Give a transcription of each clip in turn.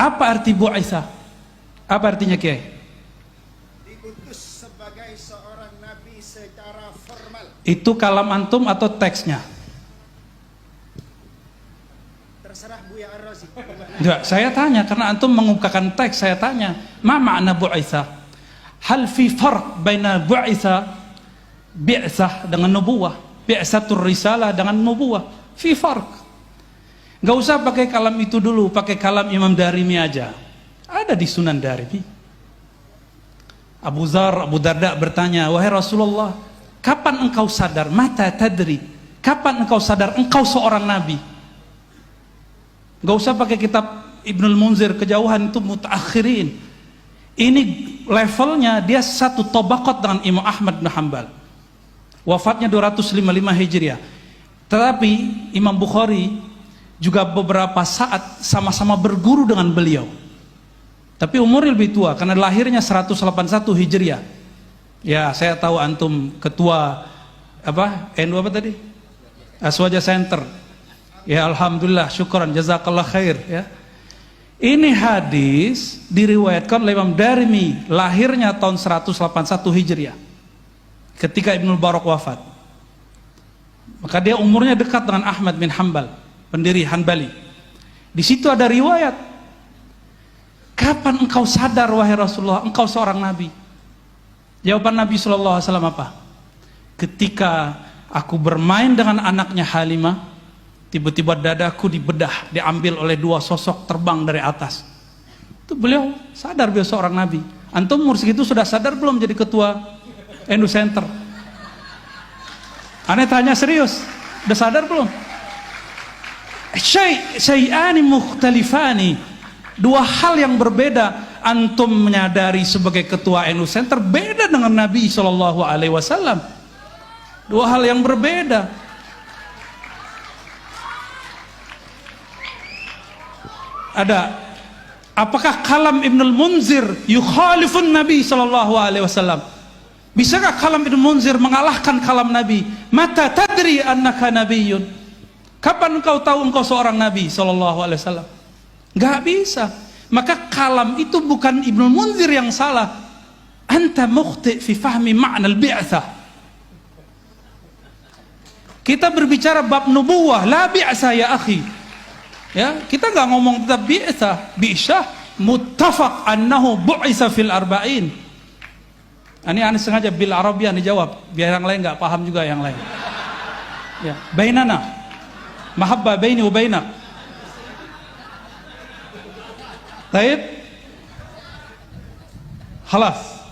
Apa arti bu'itsa? Apa artinya, Kiai? Diutus sebagai seorang nabi secara formal. Itu kalam antum atau teksnya? Terserah Buya Ar-Razi. Enggak, saya tanya karena antum mengungkapkan teks, saya tanya, ma makna bu'itsa? Hal fi farq baina bu'itsa bi'tsah dengan nubuwah, bi'tsatur risalah dengan nubuwah, fi farq. Enggak usah pakai kalam itu dulu, pakai kalam Imam Darimi aja. Ada di Sunan Darimi. Abu Darda bertanya, wahai Rasulullah, kapan engkau sadar? Mata tadri, kapan engkau sadar engkau seorang nabi? Enggak usah pakai kitab Ibnul Munzir, kejauhan itu mutaakhirin. Ini levelnya dia satu tabaqat dengan Imam Ahmad bin Hanbal. Wafatnya 255 Hijriah. Tetapi Imam Bukhari juga beberapa saat sama-sama berguru dengan beliau. Tapi umurnya lebih tua karena lahirnya 181 Hijriah. Ya, saya tahu antum ketua apa? NU apa tadi? Aswaja Center. Ya, alhamdulillah, syukran, jazakallah khair ya. Ini hadis diriwayatkan oleh Imam Darimi, lahirnya tahun 181 Hijriah. Ketika Ibnu Barak wafat. Maka dia umurnya dekat dengan Ahmad bin Hanbal, pendiri Hanbali. Di situ ada riwayat, kapan engkau sadar wahai Rasulullah engkau seorang nabi? Jawaban Nabi sallallahu alaihi wasallam apa? Ketika aku bermain dengan anaknya Halimah, tiba-tiba dadaku dibedah, diambil oleh dua sosok terbang dari atas. Itu beliau sadar beliau seorang nabi. Antum umur segitu sudah sadar belum jadi ketua NU Center? Aneh tanya serius, udah sadar belum? Syai'ani mukhtalifani, dua hal yang berbeda. Antum menyadari sebagai ketua NU Center beda dengan Nabi Shallallahu Alaihi Wasallam. Dua hal yang berbeda. Ada, apakah kalam Ibnul Munzir yukhalifun Nabi Shallallahu Alaihi Wasallam? Bisakah kalam Ibnul Munzir mengalahkan kalam Nabi? Mata tadri annaka nabiyyun, kapan engkau tahu engkau seorang Nabi Shallallahu Alaihi Wasallam? Gak bisa. Maka kalam itu bukan Ibnul Munzir yang salah. Anta mukhti fi fahmi ma'na al-bi'tsah. Kita berbicara bab nubuwah, la bi'tsah ya akhi. Ya, kita nggak ngomong tentang bi'tsah, muttafaq annahu bu'itsa fil arba'in. Ini aneh sengaja bil Arabian dijawab, biar yang lain nggak paham juga yang lain. Ya, bainana mahabbah baini wa bainak. Baik, halas.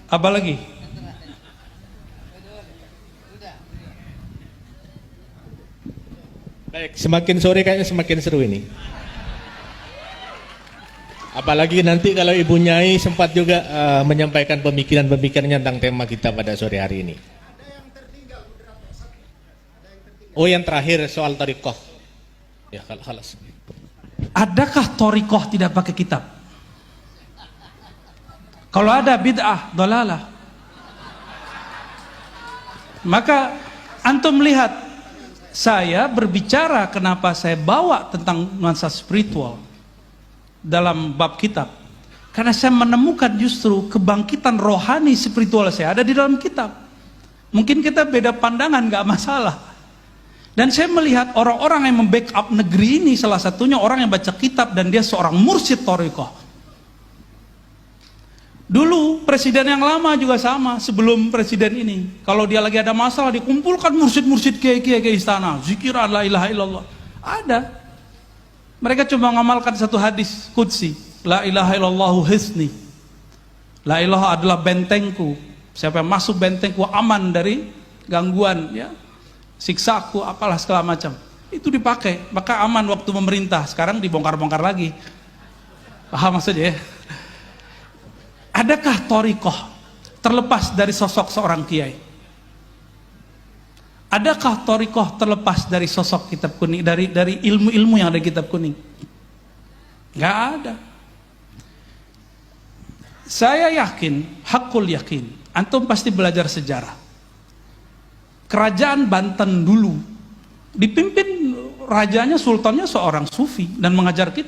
Apa lagi? Baik, semakin sore kayaknya semakin seru ini. Apalagi nanti kalau Ibu Nyai sempat juga menyampaikan pemikiran-pemikirannya tentang tema kita pada sore hari ini. Oh, yang terakhir soal thariqah. Ya, halas. Adakah thariqah tidak pakai kitab? Kalau ada bid'ah, dalalah. Maka antum lihat, saya berbicara kenapa saya bawa tentang nuansa spiritual dalam bab kitab. Karena saya menemukan justru kebangkitan rohani spiritual saya ada di dalam kitab. Mungkin kita beda pandangan, gak masalah. Dan saya melihat orang-orang yang membackup negeri ini, salah satunya orang yang baca kitab dan dia seorang mursyid thariqah. Dulu presiden yang lama juga sama, sebelum presiden ini, kalau dia lagi ada masalah dikumpulkan mursyid-mursyid kiai-kiai ke istana, zikiran la ilaha illallah. Ada. Mereka cuma ngamalkan satu hadis qudsi, la ilaha illallahu hisni. La ilaha adalah bentengku. Siapa yang masuk bentengku aman dari gangguan, ya. Siksaku, apalah segala macam. Itu dipakai, maka aman waktu memerintah. Sekarang dibongkar-bongkar lagi. Paham maksudnya ya? Adakah thariqah terlepas dari sosok seorang kiai? Adakah thariqah terlepas dari sosok kitab kuning, dari ilmu-ilmu yang ada di kitab kuning? Gak ada. Saya yakin, hakul yakin, antum pasti belajar sejarah. Kerajaan Banten dulu dipimpin rajanya, sultannya seorang sufi dan mengajar kita.